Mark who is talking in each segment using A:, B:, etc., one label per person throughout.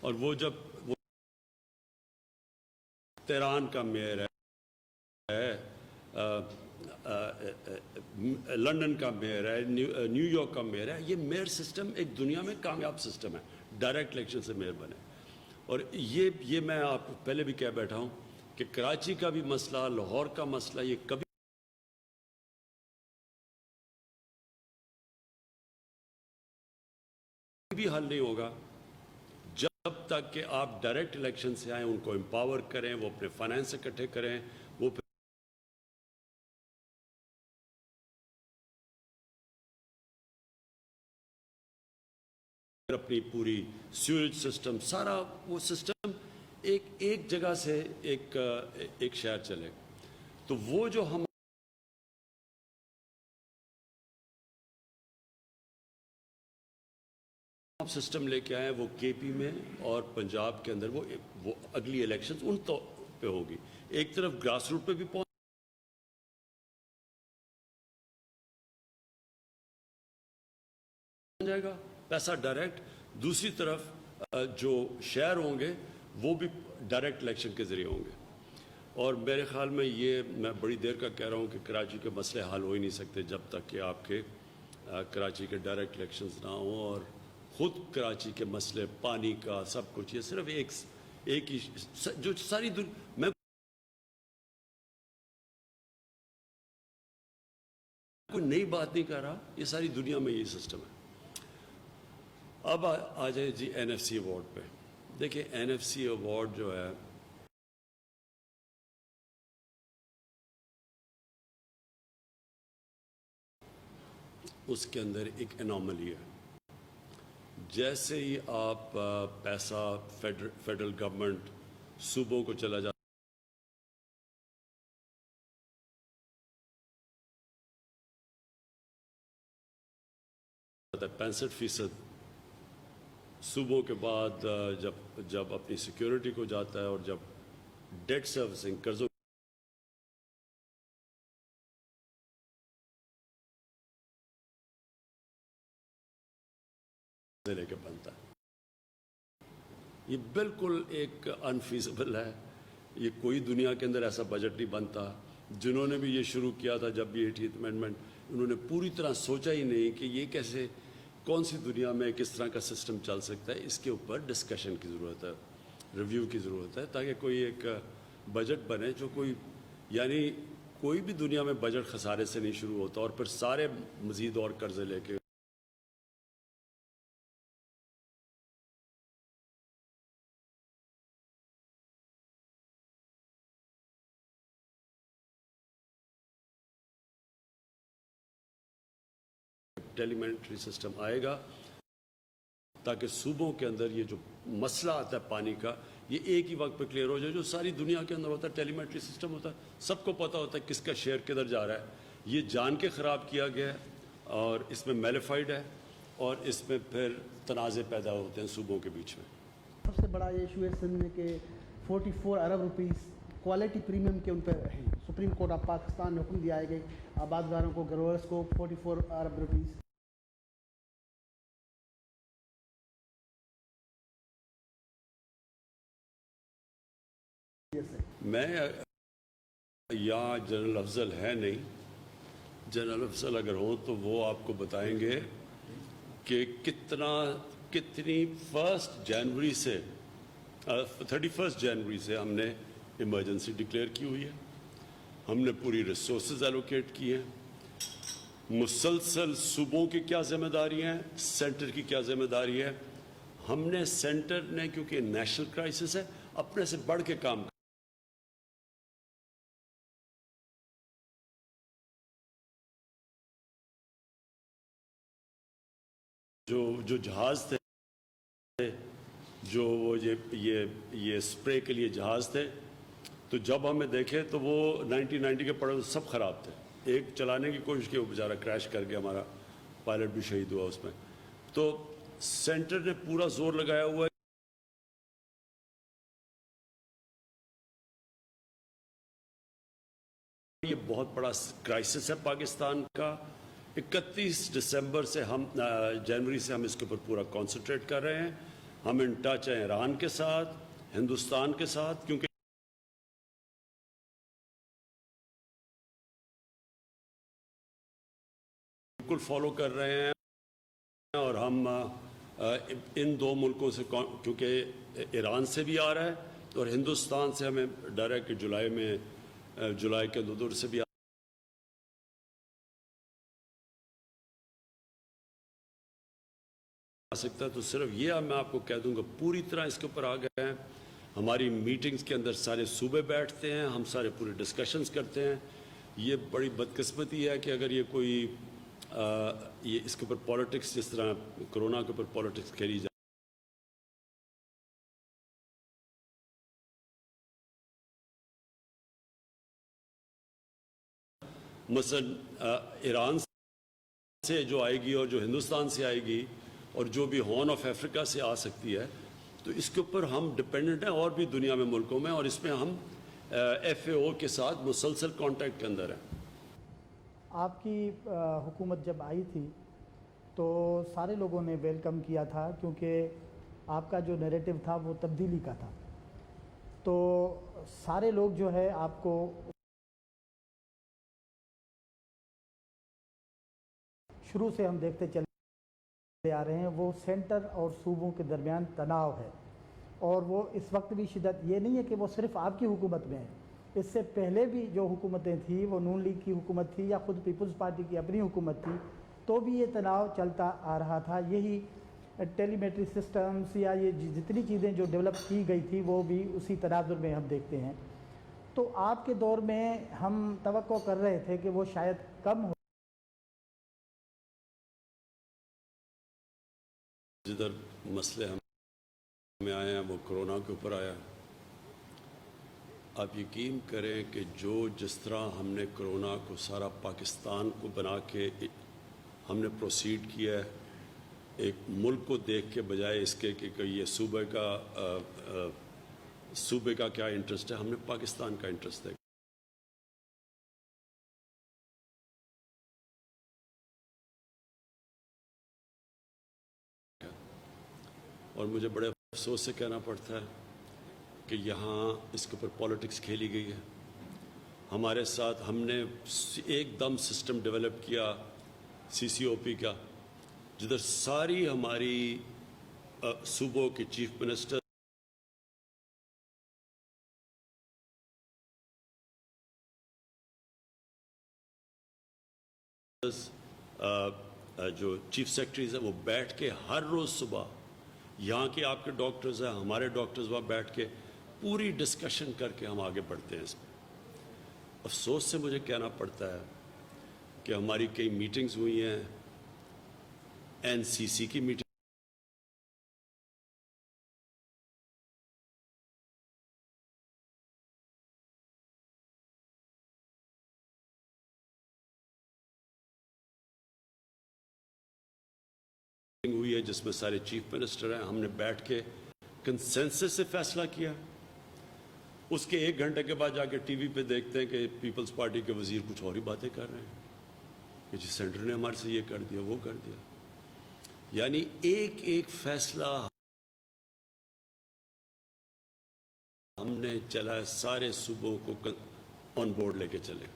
A: اور وہ جب وہ تہران کا میئر ہے، لندن کا میئر ہے، نیو یارک کا میئر ہے، یہ میئر سسٹم ایک دنیا میں کامیاب سسٹم ہے، ڈائریکٹ الیکشن سے میئر بنے. اور یہ میں آپ کو پہلے بھی کہہ بیٹھا ہوں کہ کراچی کا بھی مسئلہ، لاہور کا مسئلہ، یہ کبھی بھی حل نہیں ہوگا جب تک کہ آپ ڈائریکٹ الیکشن سے آئیں، ان کو امپاور کریں، وہ اپنے فائنانس اکٹھے کریں، وہ اپنی پوری سیوریج سسٹم، سارا وہ سسٹم ایک جگہ سے ایک شہر چلے. تو وہ جو ہم سسٹم لے کے آئے ہیں وہ کے پی میں اور پنجاب کے اندر وہ اگلی الیکشنز ان تو پہ ہوگی. ایک طرف گراس روٹ پہ بھی پہنچ جائے گا پیسہ ڈائریکٹ، دوسری طرف جو شہر ہوں گے وہ بھی ڈائریکٹ الیکشن کے ذریعے ہوں گے. اور میرے خیال میں میں بڑی دیر کا کہہ رہا ہوں کہ کراچی کے مسئلے حل ہو ہی نہیں سکتے جب تک کہ آپ کے کراچی کے ڈائریکٹ الیکشنز نہ ہوں. اور خود کراچی کے مسئلے، پانی کا، سب کچھ، یہ صرف ایک ہی جو ساری میں کوئی نئی بات نہیں کر رہا، یہ ساری دنیا میں یہی سسٹم ہے. اب آ جائے جی این ایف سی ایوارڈ پہ. دیکھیں این ایف سی ایوارڈ جو ہے اس کے اندر ایک انوملی ہے. جیسے ہی آپ پیسہ فیڈرل گورنمنٹ صوبوں کو چلا جاتا ہے 65% صوبوں کے بعد جب اپنی سیکیورٹی کو جاتا ہے اور جب ڈیٹ سروسنگ قرضوں لے کے بنتا ہے. یہ بالکل ایک انفیزبل ہے. یہ کوئی دنیا کے اندر ایسا بجٹ نہیں بنتا. جنہوں نے بھی یہ شروع کیا تھا جب بھی 80th امینڈمنٹ، انہوں نے پوری طرح سوچا ہی نہیں کہ یہ کیسے، کون سی دنیا میں کس طرح کا سسٹم چل سکتا ہے. اس کے اوپر ڈسکشن کی ضرورت ہے، ریویو کی ضرورت ہے، تاکہ کوئی ایک بجٹ بنے جو یعنی کوئی بھی دنیا میں بجٹ خسارے سے نہیں شروع ہوتا اور پھر سارے مزید اور قرضے لے کے ٹیلیمنٹری سسٹم آئے گا تاکہ صوبوں کے اندر یہ جو مسئلہ آتا ہے پانی کا، یہ ایک ہی وقت پہ کلیئر ہو جائے. جو ساری دنیا کے اندر ہوتا ہے ٹیلیمنٹری سسٹم ہوتا ہے، سب کو پتہ ہوتا ہے کس کا شیئر کدھر جا رہا ہے. یہ جان کے خراب کیا گیا ہے اور اس میں میلیفائڈ ہے اور اس میں پھر تنازع پیدا ہوتے ہیں صوبوں کے بیچ میں.
B: سب سے بڑا یہ ایشو ہے سندھ میں کہ 44 ارب روپیز کوالٹی پریمیم کے ان پہ ہیں. سپریم کورٹ آف پاکستان نے حکم دیا ہے کہ آبادگاروں کو، گروورس کو 44 ارب روپیز
A: میں یہاں جنرل افضل ہے نہیں. جنرل افضل اگر ہوں تو وہ آپ کو بتائیں گے کہ کتنی 1 جنوری سے 31 جنوری سے ہم نے ایمرجنسی ڈکلیئر کی ہوئی ہے. ہم نے پوری ریسورسز ایلوکیٹ کی ہیں. مسلسل صوبوں کی کیا ذمہ داری ہیں، سینٹر کی کیا ذمہ داری ہے. ہم نے سینٹر نے، کیونکہ نیشنل کرائسس ہے، اپنے سے بڑھ کے کام جو جہاز تھے، جو وہ یہ اسپرے کے لیے جہاز تھے، تو جب ہمیں دیکھے تو وہ 1990 کے پڑے سب خراب تھے. ایک چلانے کی کوشش کی، وہ بیچارہ کریش کر گیا، ہمارا پائلٹ بھی شہید ہوا اس میں. تو سینٹر نے پورا زور لگایا ہوا ہے. یہ بہت بڑا کرائسس ہے پاکستان کا. 31 دسمبر سے جنوری سے ہم اس کے اوپر پورا کانسنٹریٹ کر رہے ہیں. ہم ان ٹچ ہیں ایران کے ساتھ، ہندوستان کے ساتھ، کیونکہ بالکل فالو کر رہے ہیں، اور ہم ان دو ملکوں سے، کیونکہ ایران سے بھی آ رہا ہے اور ہندوستان سے ہمیں ڈر ہے کہ جولائی کے دور سے بھی آ سکتا ہے۔ تو صرف یہ میں آپ کو کہہ دوں گا پوری طرح اس کے اوپر آ گئے ہیں۔ ہماری میٹنگز کے اندر سارے صوبے بیٹھتے ہیں، ہم سارے پورے ڈسکشنز کرتے ہیں۔ یہ بڑی بدقسمتی ہے کہ اگر یہ کوئی یہ اس کے اوپر پالیٹکس، جس طرح کرونا کے اوپر پالیٹکس کھیلی جائے، مثلا ایران سے جو آئے گی اور جو ہندوستان سے آئے گی اور جو بھی ہارن آف افریقہ سے آ سکتی ہے، تو اس کے اوپر ہم ڈپینڈنٹ ہیں، اور بھی دنیا میں ملکوں میں، اور اس میں ہم ایف اے او کے ساتھ مسلسل کانٹیکٹ کے اندر ہیں۔
C: آپ کی حکومت جب آئی تھی تو سارے لوگوں نے ویلکم کیا تھا، کیونکہ آپ کا جو نیریٹو تھا وہ تبدیلی کا تھا، تو سارے لوگ جو ہے آپ کو شروع سے ہم دیکھتے چلے آ رہے ہیں، وہ سینٹر اور صوبوں کے درمیان تناؤ ہے، اور وہ اس وقت بھی شدت یہ نہیں ہے کہ وہ صرف آپ کی حکومت میں ہے، اس سے پہلے بھی جو حکومتیں تھیں، وہ نون لیگ کی حکومت تھی یا خود پیپلز پارٹی کی اپنی حکومت تھی، تو بھی یہ تناؤ چلتا آ رہا تھا۔ یہی ٹیلی میٹری سسٹمز یا یہ جتنی چیزیں جو ڈیولپ کی گئی تھی وہ بھی اسی تناظر میں ہم دیکھتے ہیں۔ تو آپ کے دور میں ہم توقع کر رہے تھے کہ وہ شاید کم ہو۔
A: جدھر مسئلے ہمیں آئے ہیں وہ کرونا کے اوپر آیا ہے۔ آپ یقین کریں کہ جس طرح ہم نے کرونا کو سارا پاکستان کو بنا کے ہم نے پروسیڈ کیا ہے، ایک ملک کو دیکھ کے بجائے اس کے کہ یہ صوبے کا کیا انٹرسٹ ہے، ہم نے پاکستان کا انٹرسٹ ہے۔ اور مجھے بڑے افسوس سے کہنا پڑتا ہے کہ یہاں اس کے اوپر پالیٹکس کھیلی گئی ہے۔ ہمارے ساتھ ہم نے ایک دم سسٹم ڈیولپ کیا سی سی او پی کا، جدھر ساری ہماری صوبوں کے چیف منسٹر جو چیف سیکرٹریز ہیں وہ بیٹھ کے ہر روز صبح، یہاں کے آپ کے ڈاکٹرز ہیں، ہمارے ڈاکٹرز وہاں بیٹھ کے پوری ڈسکشن کر کے ہم آگے بڑھتے ہیں اس میں۔ افسوس سے مجھے کہنا پڑتا ہے کہ ہماری کئی میٹنگز ہوئی ہیں، این سی سی کی میٹنگ ہوئی ہے جس میں سارے چیف منسٹر ہیں، ہم نے بیٹھ کے کنسنسس سے فیصلہ کیا۔ اس کے 1 گھنٹے کے بعد جا کے ٹی وی پہ دیکھتے ہیں کہ پیپلز پارٹی کے وزیر کچھ اور ہی باتیں کر رہے ہیں کہ جی سینٹر نے ہمارے سے یہ کر دیا، وہ کر دیا۔ یعنی ایک ایک فیصلہ ہم نے چلا، سارے صوبوں کو آن بورڈ لے کے چلے۔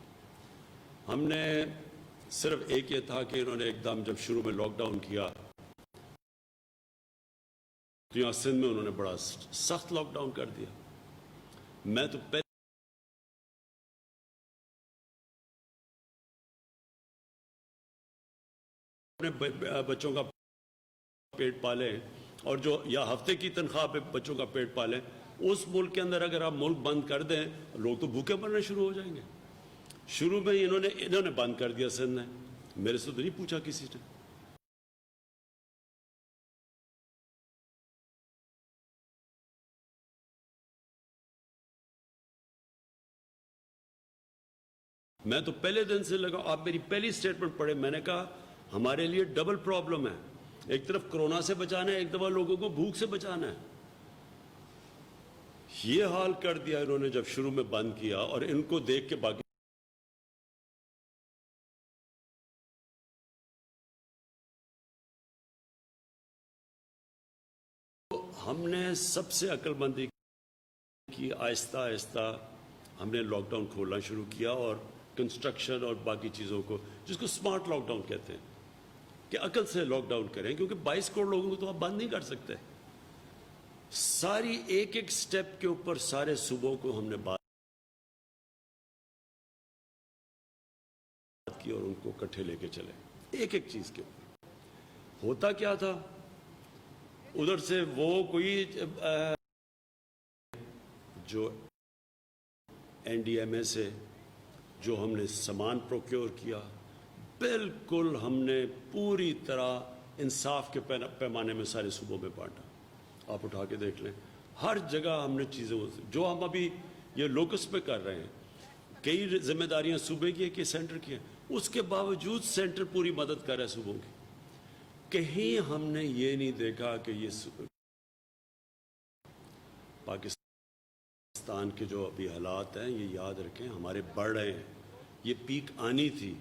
A: ہم نے صرف ایک یہ تھا کہ انہوں نے ایک دم جب شروع میں لاک ڈاؤن کیا تو یہاں سندھ میں انہوں نے بڑا سخت لاک ڈاؤن کر دیا۔ میں تو اپنے بچوں کا پیٹ پالیں، اور جو یا ہفتے کی تنخواہ پہ بچوں کا پیٹ پالیں، اس ملک کے اندر اگر آپ ملک بند کر دیں، لوگ تو بھوکے مرنے شروع ہو جائیں گے۔ شروع میں انہوں نے بند کر دیا سندھ نے، میرے سے تو نہیں پوچھا کسی نے۔ میں تو پہلے دن سے لگا، آپ میری پہلی سٹیٹمنٹ پڑھے، میں نے کہا ہمارے لیے ڈبل پرابلم ہے، ایک طرف کرونا سے بچانا ہے، ایک دفعہ لوگوں کو بھوک سے بچانا ہے۔ یہ حال کر دیا انہوں نے جب شروع میں بند کیا، اور ان کو دیکھ کے باقی ہم نے سب سے عقل مندی کی، آہستہ آہستہ ہم نے لاک ڈاؤن کھولنا شروع کیا، اور کنسٹرکشن اور باقی چیزوں کو، جس کو سمارٹ لاک ڈاؤن کہتے ہیں، کہ عقل سے لاک ڈاؤن کریں، کیونکہ 22 کروڑ لوگوں کو تو آپ بند نہیں کر سکتے. ساری ایک ایک سٹیپ کے اوپر سارے صوبوں کو ہم نے بات کی اور ان کو کٹھے لے کے چلے ایک ایک چیز کے اوپر. ہوتا کیا تھا ادھر سے، وہ کوئی جو این ڈی ایم اے سے جو ہم نے سامان پروکیور کیا، بالکل ہم نے پوری طرح انصاف کے پیمانے میں سارے صوبوں میں بانٹا. آپ اٹھا کے دیکھ لیں، ہر جگہ ہم نے چیزیں، جو ہم ابھی یہ لوکس پہ کر رہے ہیں، کئی ذمہ داریاں صوبے کی ہیں کہ سینٹر کی ہیں، اس کے باوجود سینٹر پوری مدد کر رہا ہے صوبوں کی. کہیں ہم نے یہ نہیں دیکھا کہ یہ پاکستان کے جو ابھی حالات ہیں، یہ یاد رکھیں ہمارے بڑھ رہے ہیں. یہ پیک آنی تھی،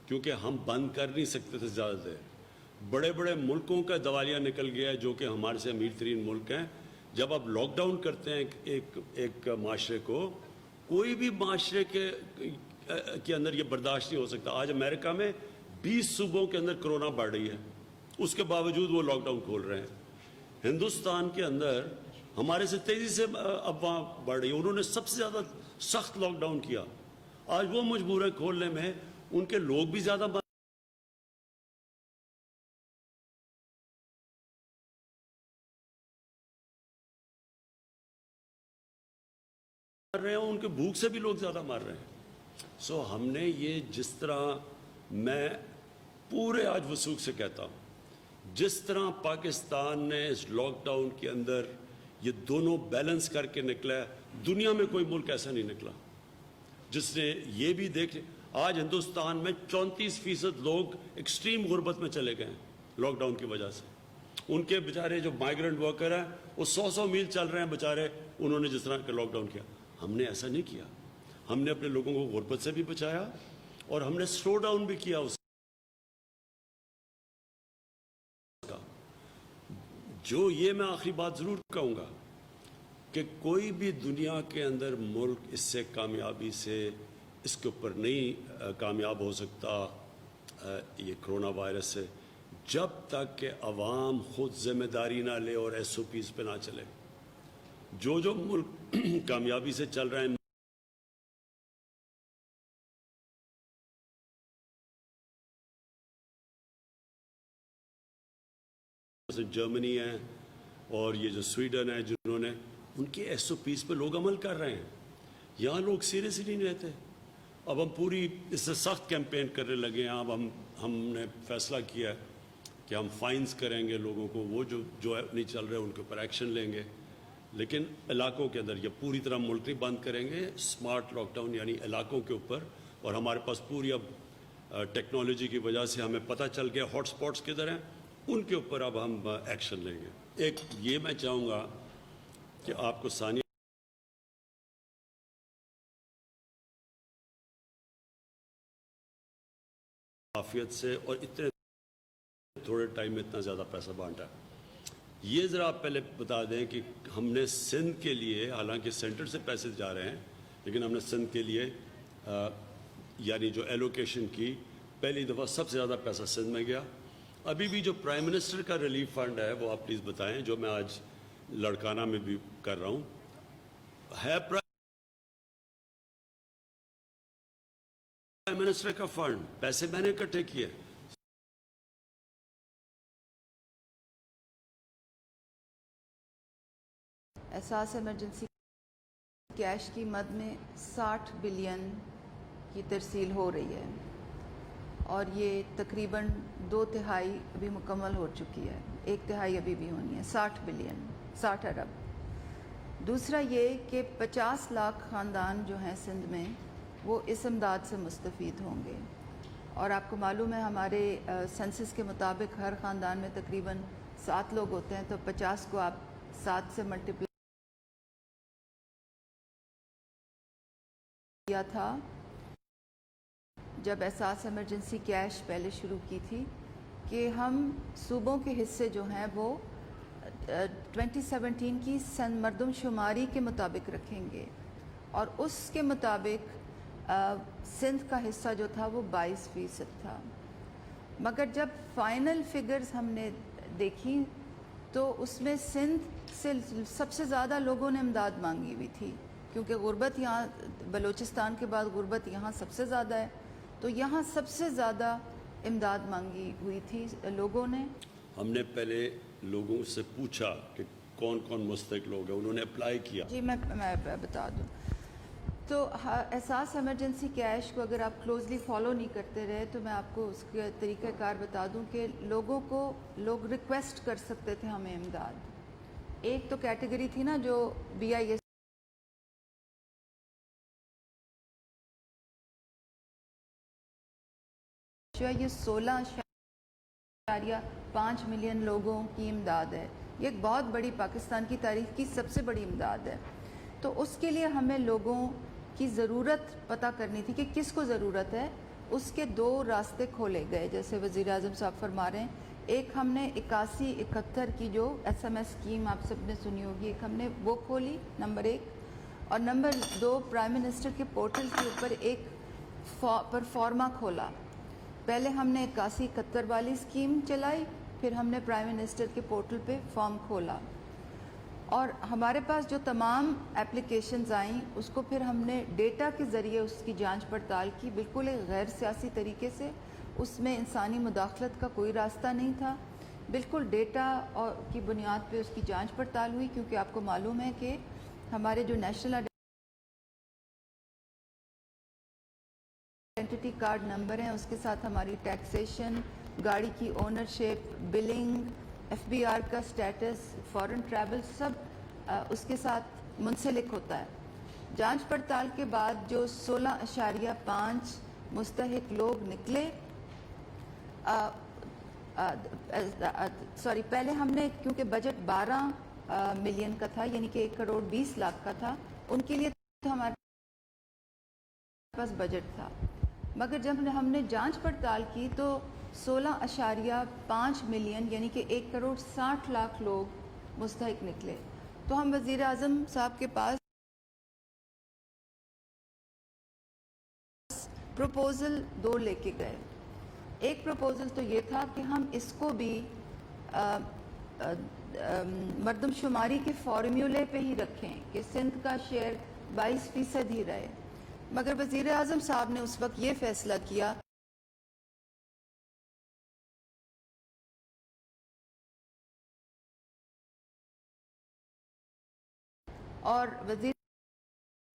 A: کیونکہ ہم بند کر نہیں سکتے تھے زیادہ دیر. بڑے بڑے ملکوں کا دیوالیہ نکل گیا ہے، جو کہ ہمارے سے امیر ترین ملک ہیں. جب آپ لاک ڈاؤن کرتے ہیں ایک معاشرے کو، کوئی بھی معاشرے کے اندر یہ برداشت نہیں ہو سکتا. آج امریکہ میں 20 صوبوں کے اندر کرونا بڑھ رہی ہے، اس کے باوجود وہ لاک ڈاؤن کھول رہے ہیں. ہندوستان کے اندر ہمارے سے تیزی سے افواہ بڑھ رہی ہے، انہوں نے سب سے زیادہ سخت لاک ڈاؤن کیا. آج وہ مجبور ہیں کھولنے میں، ان کے لوگ بھی زیادہ مر رہے ہیں، ان کے بھوک سے بھی لوگ زیادہ مر رہے ہیں. سو ہم نے یہ، جس طرح میں پورے آج وثوق سے کہتا ہوں، جس طرح پاکستان نے اس لاک ڈاؤن کے اندر یہ دونوں بیلنس کر کے نکلا ہے، دنیا میں کوئی ملک ایسا نہیں نکلا جس نے یہ بھی دیکھ. آج ہندوستان میں 34% لوگ ایکسٹریم غربت میں چلے گئے ہیں لاک ڈاؤن کی وجہ سے. ان کے بیچارے جو مائیگرنٹ ورکر ہیں، وہ 100 میل چل رہے ہیں بیچارے، انہوں نے جس طرح کا لاک ڈاؤن کیا. ہم نے ایسا نہیں کیا. ہم نے اپنے لوگوں کو غربت سے بھی بچایا، اور ہم نے سلو ڈاؤن بھی کیا اس کا. جو یہ میں آخری بات ضرور کہوں گا کہ کوئی بھی دنیا کے اندر ملک اس سے کامیابی سے، اس کے اوپر نہیں کامیاب ہو سکتا یہ کرونا وائرس سے، جب تک کہ عوام خود ذمہ داری نہ لے اور ایس او پیز پہ نہ چلے. جو ملک کامیابی سے چل رہے ہیں، جرمنی ہے اور یہ جو سویڈن ہے، جنہوں نے ان کے ایس او پیز پہ لوگ عمل کر رہے ہیں. یہاں لوگ سیریس ہی نہیں رہتے. اب ہم پوری اس سے سخت کیمپین کرنے لگے ہیں. اب ہم نے فیصلہ کیا ہے کہ ہم فائنز کریں گے لوگوں کو، وہ جو نہیں چل رہے ان کے اوپر ایکشن لیں گے. لیکن علاقوں کے اندر یہ پوری طرح ملک نہیں بند کریں گے. اسمارٹ لاک ڈاؤن یعنی علاقوں کے اوپر، اور ہمارے پاس پوری اب ٹیکنالوجی کی وجہ سے ہمیں پتہ چل گیا ہاٹ سپاٹس کدھر ہیں، ان کے اوپر اب ہم ایکشن لیں گے. ایک یہ میں چاہوں گا کہ آپ کو ثانیہ عافیت سے اور اتنے تھوڑے ٹائم میں اتنا زیادہ پیسہ بانٹا. یہ ذرا آپ پہلے بتا دیں کہ ہم نے سندھ کے لیے، حالانکہ سینٹر سے پیسے جا رہے ہیں، لیکن ہم نے سندھ کے لیے یعنی جو ایلوکیشن کی، پہلی دفعہ سب سے زیادہ پیسہ سندھ میں گیا. ابھی بھی جو پرائم منسٹر کا ریلیف فنڈ ہے وہ آپ پلیز بتائیں، جو میں آج لڑکانہ میں بھی کر رہا ہوں، ہے پرائم منسٹر کا فنڈ. پیسے میں نے اکٹھے کیے.
D: احساس ایمرجنسی کیش کی مد میں 60 بلین کی ترسیل ہو رہی ہے، اور یہ تقریباً 2/3 ابھی مکمل ہو چکی ہے، 1/3 ابھی بھی ہونی ہے. 60 بلین، 60 ارب. دوسرا یہ کہ 50 لاکھ خاندان جو ہیں سندھ میں، وہ اس امداد سے مستفید ہوں گے. اور آپ کو معلوم ہے ہمارے سینسس کے مطابق ہر خاندان میں تقریباً 7 لوگ ہوتے ہیں، تو 50 کو آپ 7 سے ملٹیپلائی کیا تھا جب احساس ایمرجنسی کیش پہلے شروع کی تھی، کہ ہم صوبوں کے حصے جو ہیں وہ 2017 کی مردم شماری کے مطابق رکھیں گے اور اس کے مطابق سندھ کا حصہ جو تھا وہ 22% تھا، مگر جب فائنل فگرز ہم نے دیکھی تو اس میں سندھ سے سب سے زیادہ لوگوں نے امداد مانگی ہوئی تھی، کیونکہ غربت یہاں بلوچستان کے بعد غربت یہاں سب سے زیادہ ہے، تو یہاں سب سے زیادہ امداد مانگی ہوئی تھی لوگوں نے۔
A: ہم نے پہلے لوگوں سے پوچھا کہ کون کون مستحق لوگ ہیں، انہوں نے اپلائی کیا۔
D: جی میں بتا دوں تو احساس ایمرجنسی کیش کو اگر آپ کلوزلی فالو نہیں کرتے رہے تو میں آپ کو اس کے طریقہ کار بتا دوں کہ لوگ ریکویسٹ کر سکتے تھے ہمیں امداد۔ ایک تو کیٹیگری تھی نا جو BIS یہ 16.5 ملین لوگوں کی امداد ہے، یہ ایک بہت بڑی پاکستان کی تاریخ کی سب سے بڑی امداد ہے۔ تو اس کے لیے ہمیں لوگوں کی ضرورت پتہ کرنی تھی کہ کس کو ضرورت ہے، اس کے 2 راستے کھولے گئے جیسے وزیر اعظم صاحب فرما رہے ہیں۔ ایک ہم نے 8171 کی جو SMS اسکیم آپ سب نے سنی ہوگی، ایک ہم نے وہ کھولی نمبر 1، اور نمبر 2 پرائم منسٹر کے پورٹل کے اوپر ایک پرفارما کھولا۔ پہلے ہم نے 8171 والی اسکیم چلائی، پھر ہم نے پرائم منسٹر کے پورٹل پہ فارم کھولا، اور ہمارے پاس جو تمام اپلیکیشنز آئیں اس کو پھر ہم نے ڈیٹا کے ذریعے اس کی جانچ پڑتال کی، بالکل ایک غیر سیاسی طریقے سے، اس میں انسانی مداخلت کا کوئی راستہ نہیں تھا، بالکل ڈیٹا اور کی بنیاد پہ اس کی جانچ پڑتال ہوئی، کیونکہ آپ کو معلوم ہے کہ ہمارے جو نیشنل آئیڈینٹی کارڈ نمبر ہیں اس کے ساتھ ہماری ٹیکسیشن، گاڑی کی اونرشپ، بلنگ، FBR کا سٹیٹس، فورن ٹریول، سب اس کے ساتھ منسلک ہوتا ہے۔ جانچ پڑتال کے بعد جو 16.5 مستحق لوگ نکلے، پہلے ہم نے کیونکہ بجٹ 12 ملین کا تھا، یعنی کہ 1 کروڑ 20 لاکھ کا تھا، ان کے لیے تو ہمارے پاس بجٹ تھا، مگر جب ہم نے جانچ پڑتال کی تو 16.5 ملین یعنی کہ 1 کروڑ 60 لاکھ لوگ مستحق نکلے۔ تو ہم وزیر اعظم صاحب کے پاس پروپوزل 2 لے کے گئے۔ ایک پروپوزل تو یہ تھا کہ ہم اس کو بھی مردم شماری کے فارمولے پہ ہی رکھیں کہ سندھ کا شیئر 22% ہی رہے، مگر وزیر اعظم صاحب نے اس وقت یہ فیصلہ کیا اور وزیر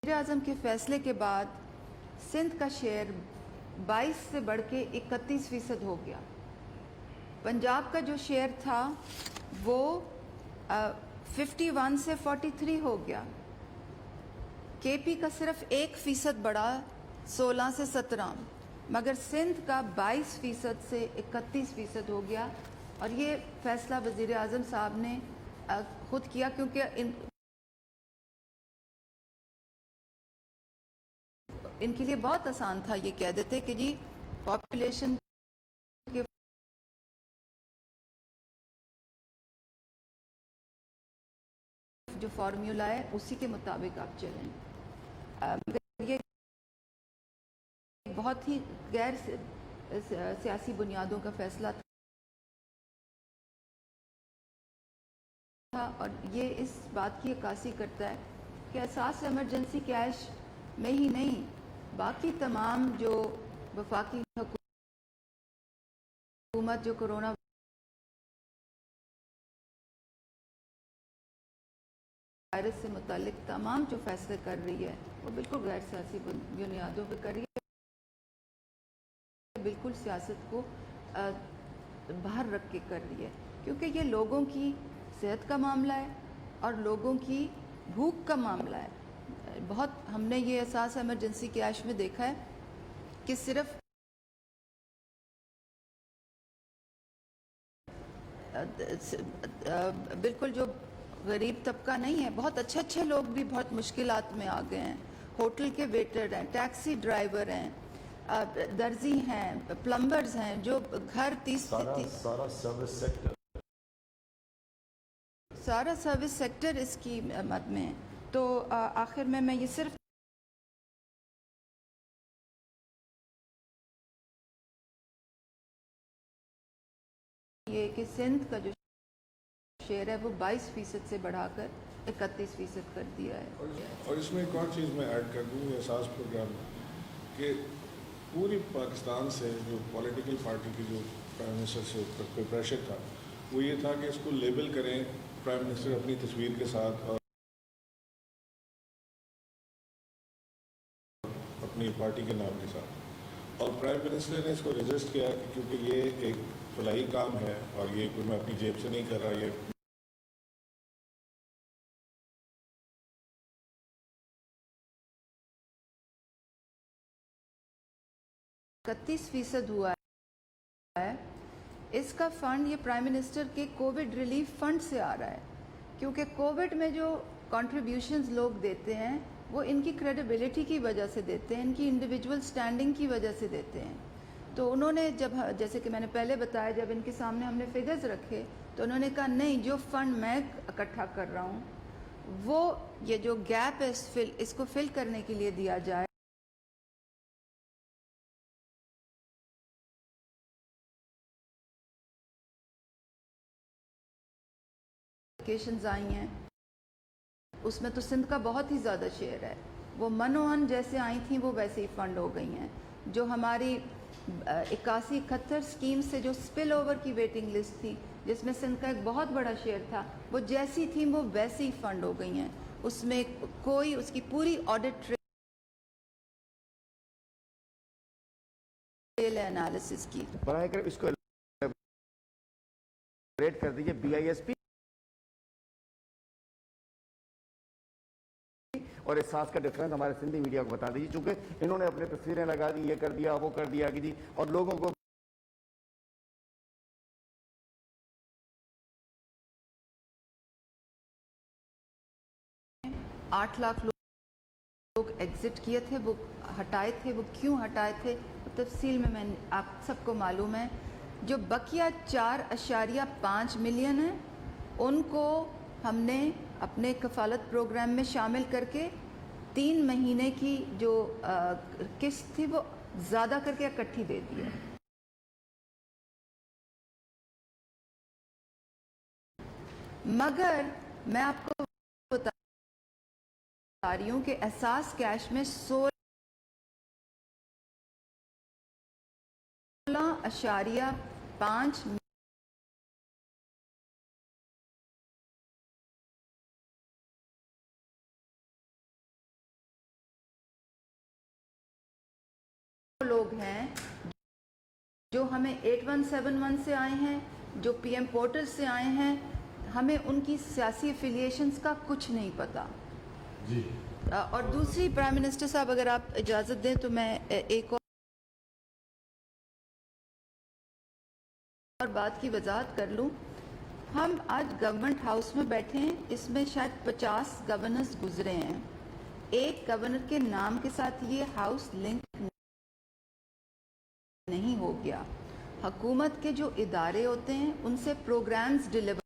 D: اعظم کے فیصلے کے بعد سندھ کا شیئر 22 سے بڑھ کے 31% ہو گیا۔ پنجاب کا جو شیئر تھا وہ 51 سے 43 ہو گیا۔ KP کا صرف 1% بڑھا 16 سے 17، مگر سندھ کا 22% سے 31% ہو گیا، اور یہ فیصلہ وزیر اعظم صاحب نے خود کیا، کیونکہ ان کے لیے بہت آسان تھا، یہ کہہ دیتے کہ جی پاپولیشن کے جو فارمولا ہے اسی کے مطابق آپ چلیں۔ یہ بہت ہی غیر سیاسی بنیادوں کا فیصلہ تھا، اور یہ اس بات کی عکاسی کرتا ہے کہ احساس ایمرجنسی کیش میں ہی نہیں، باقی تمام جو وفاقی حکومت جو کرونا وائرس سے متعلق تمام جو فیصلے کر رہی ہے وہ بالکل غیر سیاسی بنیادوں پہ کر رہی ہے، بالکل سیاست کو باہر رکھ کے کر رہی ہے، کیونکہ یہ لوگوں کی صحت کا معاملہ ہے اور لوگوں کی بھوک کا معاملہ ہے۔ بہت ہم نے یہ احساس ایمرجنسی کیش میں دیکھا ہے کہ صرف بالکل جو غریب طبقہ نہیں ہے، بہت اچھے لوگ بھی بہت مشکلات میں آ گئے ہیں، ہوٹل کے ویٹر ہیں، ٹیکسی ڈرائیور ہیں، درزی ہیں، پلمبرز ہیں، جو گھر
E: سارا سروس سیکٹر
D: سارا سروس سیکٹر اس کی مد میں ہے. تو آخر میں یہ صرف یہ کہ سندھ کا جو شیئر ہے وہ 22% سے بڑھا کر 31% کر دیا ہے.
E: اور اس میں ایک اور چیز میں ایڈ کر دوں احساس پروگرام کہ پوری پاکستان سے جو پولیٹیکل پارٹی کی جو پرائم منسٹر سے کوئی پریشر تھا وہ یہ تھا کہ اس کو لیبل کریں پرائم منسٹر اپنی تصویر کے ساتھ اور اپنی پارٹی کے نام کے ساتھ. اور پرائم منسٹر نے اس کو ریجسٹ کیا کہ کیونکہ یہ ایک فلاحی کام ہے اور یہ کوئی میں اپنی جیب سے نہیں کر رہا, یہ
D: %31 ہوا ہے. اس کا فنڈ یہ پرائم منسٹر کے کووڈ ریلیف فنڈ سے آ رہا ہے, کیونکہ کووڈ میں جو کنٹریبیوشنز لوگ دیتے ہیں وہ ان کی کریڈیبلٹی کی وجہ سے دیتے ہیں, ان کی انڈیویجول سٹینڈنگ کی وجہ سے دیتے ہیں. تو انہوں نے جب, جیسے کہ میں نے پہلے بتایا, جب ان کے سامنے ہم نے فگرز رکھے تو انہوں نے کہا نہیں, جو فنڈ میں اکٹھا کر رہا ہوں وہ یہ جو گیپ ہے اس کو فل کرنے کے لیے دیا جائے. اپلیکیشنز آئی ہیں اس میں تو سندھ کا بہت ہی زیادہ شیئر ہے. وہ منوہن جیسے آئی تھیں وہ ویسے ہی فنڈ ہو گئی ہیں. جو ہماری 81-71 اسکیم سے جو سپل اوور کی ویٹنگ لسٹ تھی جس میں سندھ کا ایک بہت بڑا شیئر تھا, وہ جیسی تھیں وہ ویسے ہی فنڈ ہو گئی ہیں. اس میں کوئی اس کی پوری آڈٹ ٹریل انالیسس کی.
F: براہ کرم اس کو ریٹ کر دیجیے. BISP اور احساس کا ڈفرنس ہمارے سندھی میڈیا کو بتا دیجیے, چونکہ انہوں نے اپنے تصویریں لگا دی, یہ کر دیا وہ کر دیا جی, اور لوگوں کو
D: 8 لاکھ لوگ ایگزٹ کیے تھے, وہ ہٹائے تھے. وہ کیوں ہٹائے تھے تفصیل میں آپ سب کو معلوم ہے. جو بقیہ 4.5 ملین ہیں ان کو ہم نے اپنے کفالت پروگرام میں شامل کر کے 3 مہینے کی جو قسط تھی وہ زیادہ کر کے اکٹھی دے دی ہے. مگر میں آپ کو بتا رہی ہوں کہ احساس کیش میں 16.5 لوگ ہیں جو ہمیں 8171 سے آئے ہیں, جو PM پورٹل سے آئے ہیں. ہمیں ان کی سیاسی افیلیشنز کا کچھ نہیں پتا.
E: جی.
D: اور دوسری پرائم منسٹر صاحب اگر آپ اجازت دیں تو میں ایک اور بات کی وضاحت کر لوں. ہم آج گورنمنٹ ہاؤس میں بیٹھے ہیں, اس میں شاید 50 گورنرز گزرے ہیں. ایک گورنر کے نام کے ساتھ یہ ہاؤس لنک نہیں ہو گیا. حکومت کے جو ادارے ہوتے ہیں ان سے پروگرامز ڈیلیور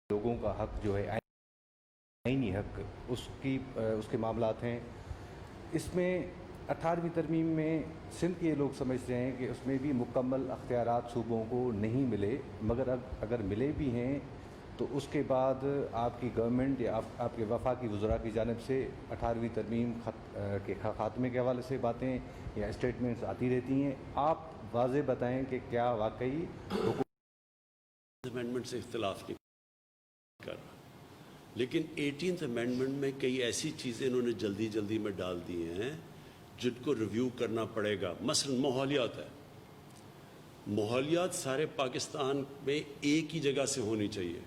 G: لوگوں کا حق جو ہے آئینی حق اس کے معاملات ہیں. اس میں 18ویں ترمیم میں سندھ کے لوگ سمجھتے ہیں کہ اس میں بھی مکمل اختیارات صوبوں کو نہیں ملے, مگر اگر ملے بھی ہیں تو اس کے بعد آپ کی گورنمنٹ یا آپ کے وفاقی وزراء کی جانب سے 18ویں ترمیم کے خاتمے کے حوالے سے باتیں یا اسٹیٹمنٹس آتی رہتی ہیں. آپ واضح بتائیں کہ کیا واقعی
A: امینڈمنٹ سے اختلاف نہیں کر رہا, لیکن 18th امینڈمنٹ میں کئی ایسی چیزیں انہوں نے جلدی میں ڈال دی ہیں جن کو ریویو کرنا پڑے گا. مثلا ماحولیات ہے, ماحولیات سارے پاکستان میں ایک ہی جگہ سے ہونی چاہیے.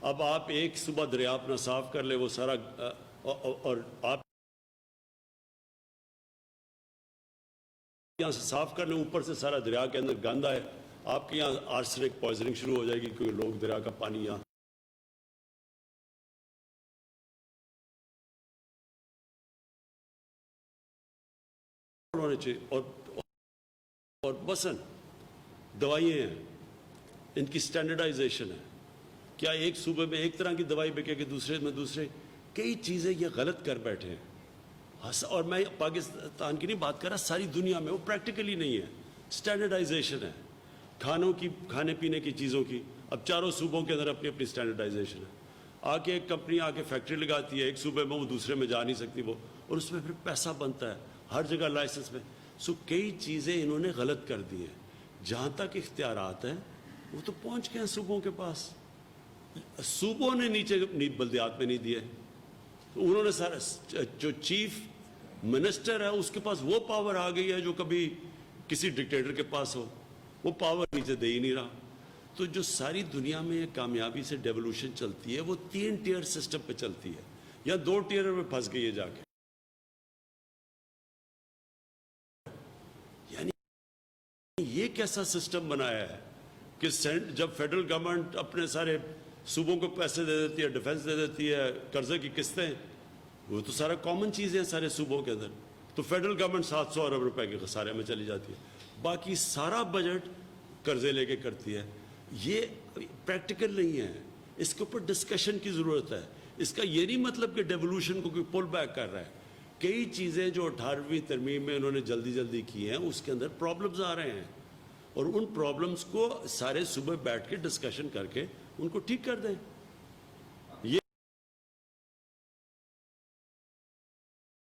A: اب آپ ایک صبح دریا اپنا صاف کر لے, وہ سارا اور آپ یہاں سے صاف کر لیں, اوپر سے سارا دریا کے اندر گندا ہے, آپ کے یہاں آرسینک پوائزننگ شروع ہو جائے گی کیونکہ لوگ دریا کا پانی یہاں ہونے چاہیے. اور اور مثلاً دوائیں ہیں، ان کی سٹینڈرڈائزیشن ہے. کیا ایک صوبے میں ایک طرح کی دوائی بکے گی، دوسرے میں دوسرے؟ کئی چیزیں یہ غلط کر بیٹھے ہیں. اور میں پاکستان کی نہیں بات کر رہا، ساری دنیا میں وہ پریکٹیکلی نہیں ہے. سٹینڈرڈائزیشن ہے کھانوں کی، کھانے پینے کی چیزوں کی. اب چاروں صوبوں کے اندر اپنی اپنی سٹینڈرڈائزیشن ہے. آ کے ایک کمپنی آ کے فیکٹری لگاتی ہے ایک صوبے میں، وہ دوسرے میں جا نہیں سکتی وہ، اور اس میں پھر پیسہ بنتا ہے ہر جگہ لائسنس میں. کئی چیزیں انہوں نے غلط کر دی ہیں. جہاں تک اختیارات ہیں وہ تو پہنچ گئے ہیں صوبوں کے پاس. صوبوں نے نیچے بلدیات میں نہیں دیے. تو انہوں نے سارا، جو چیف منسٹر ہے اس کے پاس وہ پاور آ گئی ہے جو کبھی کسی ڈکٹیٹر کے پاس ہو. وہ پاور نیچے دے ہی نہیں رہا. تو جو ساری دنیا میں کامیابی سے ڈیولوشن چلتی ہے وہ 3 ٹیئر سسٹم پہ چلتی ہے، یا 2 ٹیئر میں پھنس گئی ہے جا کے. یعنی یہ کیسا سسٹم بنایا ہے کہ جب فیڈرل گورنمنٹ اپنے سارے صوبوں کو پیسے دے دیتی ہے، ڈیفنس دے دیتی ہے، قرضے کی قسطیں، وہ تو سارا کامن چیزیں ہیں سارے صوبوں کے اندر. تو فیڈرل گورنمنٹ 700 ارب روپے کے خسارے میں چلی جاتی ہے. باقی سارا بجٹ قرضے لے کے کرتی ہے. یہ پریکٹیکل نہیں ہے. اس کے اوپر ڈسکشن کی ضرورت ہے. اس کا یہ نہیں مطلب کہ ڈیولوشن کو کوئی پل بیک کر رہا ہے. کئی چیزیں جو 18ویں ترمیم میں انہوں نے جلدی جلدی کی ہیں اس کے اندر پرابلمز آ رہے ہیں، اور ان پرابلمز کو سارے صوبے بیٹھ کے ڈسکشن کر کے ان کو ٹھیک کر دیں.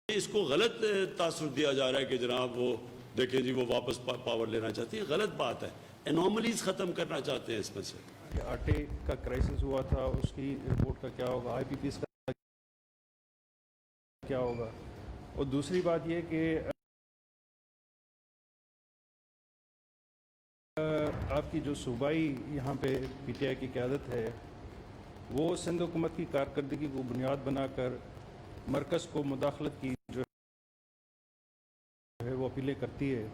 A: اس کو غلط تاثر دیا جا رہا ہے کہ جناب وہ دیکھیں جی وہ واپس پاور لینا چاہتی ہے. غلط بات ہے. انوملیز ختم کرنا چاہتے ہیں اس میں سے.
H: آٹے کا کرائسس ہوا تھا، اس کی رپورٹ کا کیا ہوگا؟ آئی پی پیز کا کیا ہوگا؟ اور دوسری بات یہ کہ آپ کی جو صوبائی یہاں پہ پی ٹی آئی کی قیادت ہے وہ سندھ حکومت کی کارکردگی کو بنیاد بنا کر مرکز کو مداخلت کی جو ہے وہ اپیلیں کرتی ہے.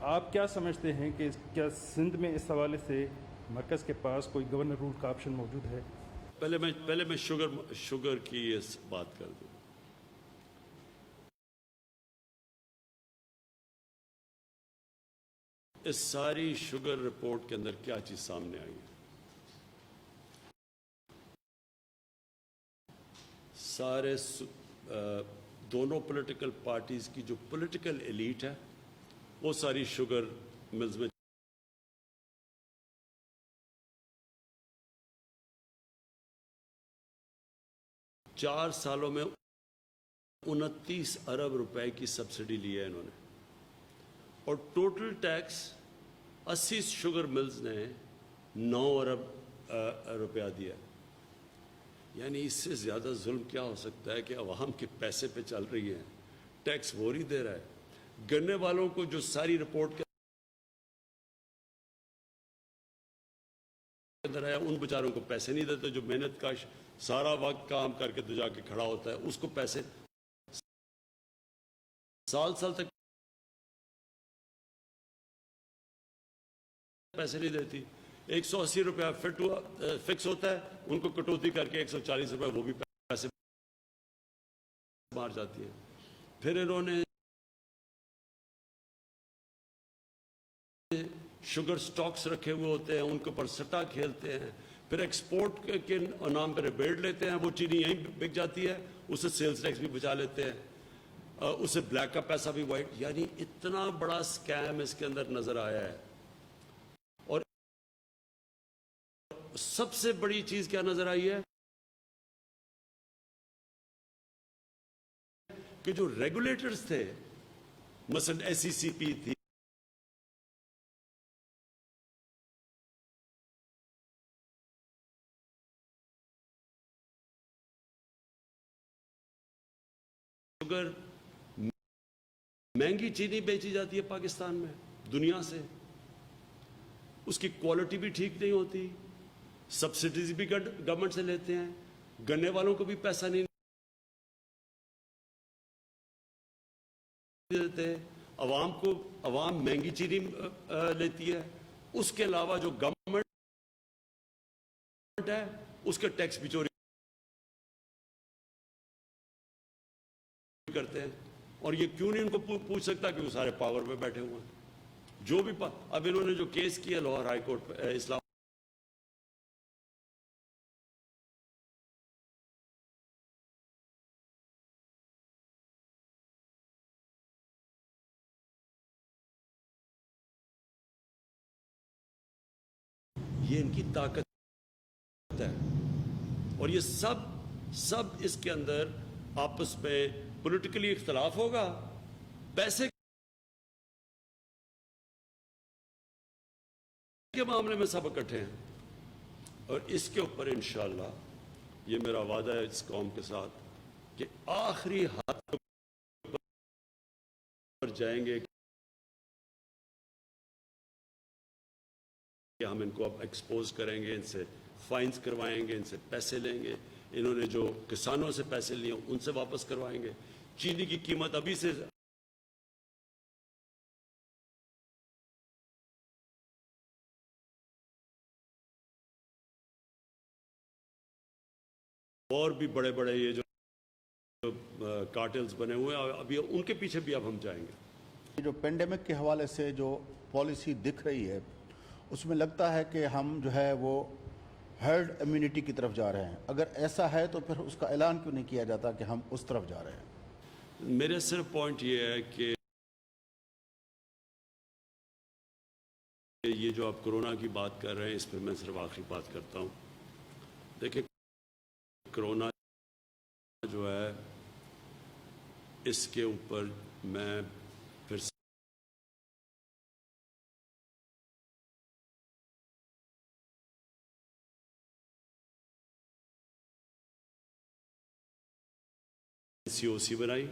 H: آپ کیا سمجھتے ہیں کہ کیا سندھ میں اس حوالے سے مرکز کے پاس کوئی گورنر رول کا آپشن موجود ہے؟
A: پہلے میں شوگر کی بات کر دوں. اس ساری شوگر رپورٹ کے اندر کیا چیز سامنے آئی ہے؟ سارے دونوں پولیٹیکل پارٹیز کی جو پولیٹیکل ایلیٹ ہے وہ ساری شوگر ملز میں 4 سالوں میں 29 ارب روپے کی سبسڈی لی ہے انہوں نے، اور ٹوٹل ٹیکس 80 شوگر ملز نے 9 ارب روپیہ دیا. یعنی اس سے زیادہ ظلم کیا ہو سکتا ہے کہ عوام کے پیسے پہ چل رہی ہے، ٹیکس وہ نہیں دے رہا ہے. گنے والوں کو جو ساری رپورٹ کے اندر ہے ان بیچاروں کو پیسے نہیں دیتے. جو محنت کا سارا وقت کام کر کے تو جا کے کھڑا ہوتا ہے اس کو پیسے سال تک پیسے نہیں دیتی. 180 روپیہ فکس ہوتا ہے، ان کو کٹوتی کر کے 140 روپے وہ بھی پیسے مار جاتی ہے. پھر انہوں نے شوگر سٹاکس رکھے ہوئے ہوتے ہیں، ان کے اوپر سٹا کھیلتے ہیں. پھر ایکسپورٹ کے نام پہ ریبیٹ لیتے ہیں، وہ چینی یہیں بک جاتی ہے، اسے سیلز ٹیکس بھی بچا لیتے ہیں، اسے بلیک کا پیسہ بھی وائٹ. یعنی اتنا بڑا سکیم اس کے اندر نظر آیا ہے. اور سب سے بڑی چیز کیا نظر آئی ہے کہ جو ریگولیٹرز تھے، مثلا ایس سی سی پی تھی، شوگر مہنگی چینی بیچی جاتی ہے پاکستان میں دنیا سے، اس کی کوالٹی بھی ٹھیک نہیں ہوتی، سبسڈیز بھی گورنمنٹ سے لیتے ہیں، گنے والوں کو بھی پیسہ نہیں دیتے، عوام مہنگی چینی لیتی ہے. اس کے علاوہ جو گورنمنٹ ہے اس کے ٹیکس بھی چوری کرتے ہیں. اور یہ کیوں نہیں ان کو پوچھ سکتا کہ وہ سارے پاور پہ بیٹھے ہوئے ہیں. جو بھی اب انہوں نے جو کیس کیا لاہور ہائی کورٹ اسلام یہ ان کی طاقت ہے، اور یہ سب اس کے اندر آپس میں پولیٹیکلی اختلاف ہوگا، پیسے کے معاملے میں سب اکٹھے ہیں، اور اس کے اوپر انشاءاللہ یہ میرا وعدہ ہے اس قوم کے ساتھ کہ آخری حد پر جائیں گے کہ ہم ان کو اب ایکسپوز کریں گے، ان سے فائنز کروائیں گے، ان سے پیسے لیں گے، انہوں نے جو کسانوں سے پیسے لیے ان سے واپس کروائیں گے، چینی کی قیمت ابھی سے اور بھی بڑے بڑے یہ جو کارٹلز بنے ہوئے ہیں ابھی ان کے پیچھے بھی اب ہم جائیں گے۔
I: جو پینڈیمک کے حوالے سے جو پالیسی دکھ رہی ہے اس میں لگتا ہے کہ ہم جو ہے وہ ہرڈ امیونٹی کی طرف جا رہے ہیں، اگر ایسا ہے تو پھر اس کا اعلان کیوں نہیں کیا جاتا کہ ہم اس طرف جا رہے ہیں؟
A: میرے صرف پوائنٹ یہ ہے کہ یہ جو آپ کرونا کی بات کر رہے ہیں اس پہ میں صرف آخری بات کرتا ہوں۔ دیکھیں کرونا جو ہے اس کے اوپر میں پھر سی او سی بنائی،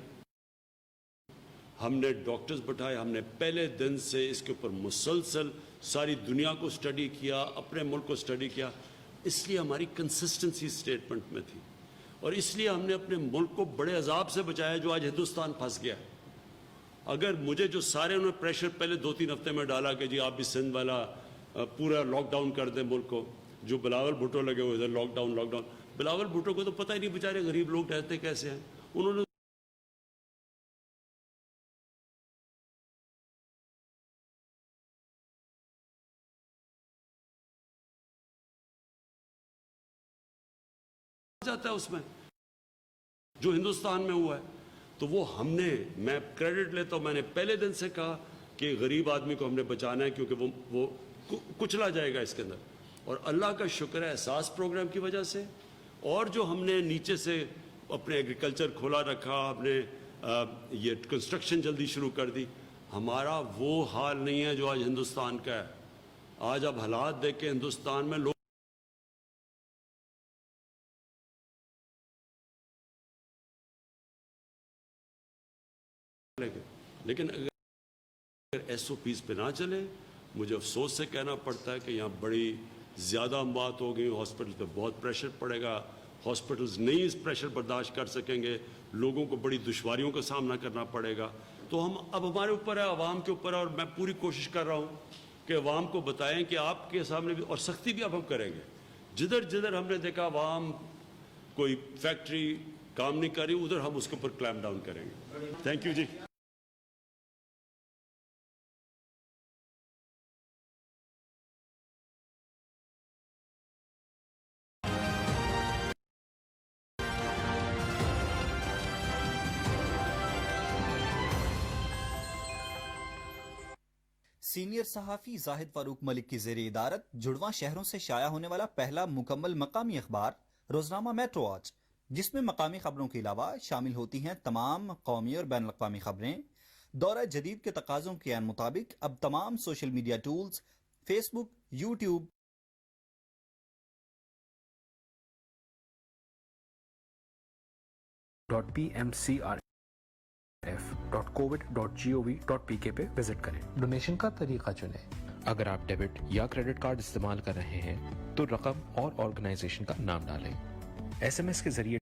A: ہم نے ڈاکٹرز بٹھائے، ہم نے پہلے دن سے اس کے اوپر مسلسل ساری دنیا کو سٹڈی کیا، اپنے ملک کو سٹڈی کیا، اس لیے ہماری کنسسٹنسی سٹیٹمنٹ میں تھی، اور اس لیے ہم نے اپنے ملک کو بڑے عذاب سے بچایا جو آج ہندوستان پھنس گیا ہے۔ اگر مجھے جو سارے انہوں نے پریشر پہلے 2-3 ہفتے میں ڈالا کہ جی آپ بھی سندھ والا پورا لاک ڈاؤن کر دیں ملک کو، جو بلاول بھٹو لگے ہوئے تھے لاک ڈاؤن، بلاول بھٹو کو تو پتہ ہی نہیں بیچارے غریب لوگ رہتے کیسے ہیں، انہوں نے جاتا ہے اس میں جو ہندوستان میں ہوا ہے، تو وہ ہم نے، میں کریڈٹ لیتا ہوں، میں نے پہلے دن سے کہا کہ غریب آدمی کو ہم نے بچانا ہے کیونکہ وہ کچلا جائے گا اس کے اندر، اور اللہ کا شکر ہے احساس پروگرام کی وجہ سے، اور جو ہم نے نیچے سے اپنے ایگریکلچر کھولا رکھا، اپنے یہ کنسٹرکشن جلدی شروع کر دی، ہمارا وہ حال نہیں ہے جو آج ہندوستان کا ہے۔ آج اب حالات دیکھ کے ہندوستان میں لوگ لیکن اگر ایس او پیز پہ نہ چلے، مجھے افسوس سے کہنا پڑتا ہے کہ یہاں بڑی زیادہ اموات ہو گئی، ہاسپٹل پہ بہت پریشر پڑے گا، ہاسپٹلز نہیں اس پریشر برداشت کر سکیں گے، لوگوں کو بڑی دشواریوں کا سامنا کرنا پڑے گا، تو ہم اب ہمارے اوپر ہے، عوام کے اوپر ہے، اور میں پوری کوشش کر رہا ہوں کہ عوام کو بتائیں کہ آپ کے سامنے بھی، اور سختی بھی اب ہم کریں گے، جدھر ہم نے دیکھا عوام کوئی فیکٹری کام نہیں کر رہی ادھر ہم اس کے اوپر کلیم ڈاؤن کریں گے۔ Thank you G.
J: سینئر صحافی زاہد فاروق ملک کی زیر ادارت جڑواں شہروں سے شائع ہونے والا پہلا مکمل مقامی اخبار روزنامہ میٹرو آج، جس میں مقامی خبروں کے علاوہ شامل ہوتی ہیں تمام قومی اور بین الاقوامی خبریں۔ دورہ جدید کے تقاضوں کے عین مطابق اب تمام سوشل میڈیا ٹولز، فیس بک، یوٹیوب،
K: .pmcrf.covid.gov.pk پہ وزٹ کریں۔ ڈونیشن کا طریقہ چنیں۔ اگر آپ ڈیبٹ یا کریڈٹ کارڈ استعمال کر رہے ہیں تو رقم اور آرگنائزیشن کا نام ڈالیں۔ ایس ایم ایس کے ذریعے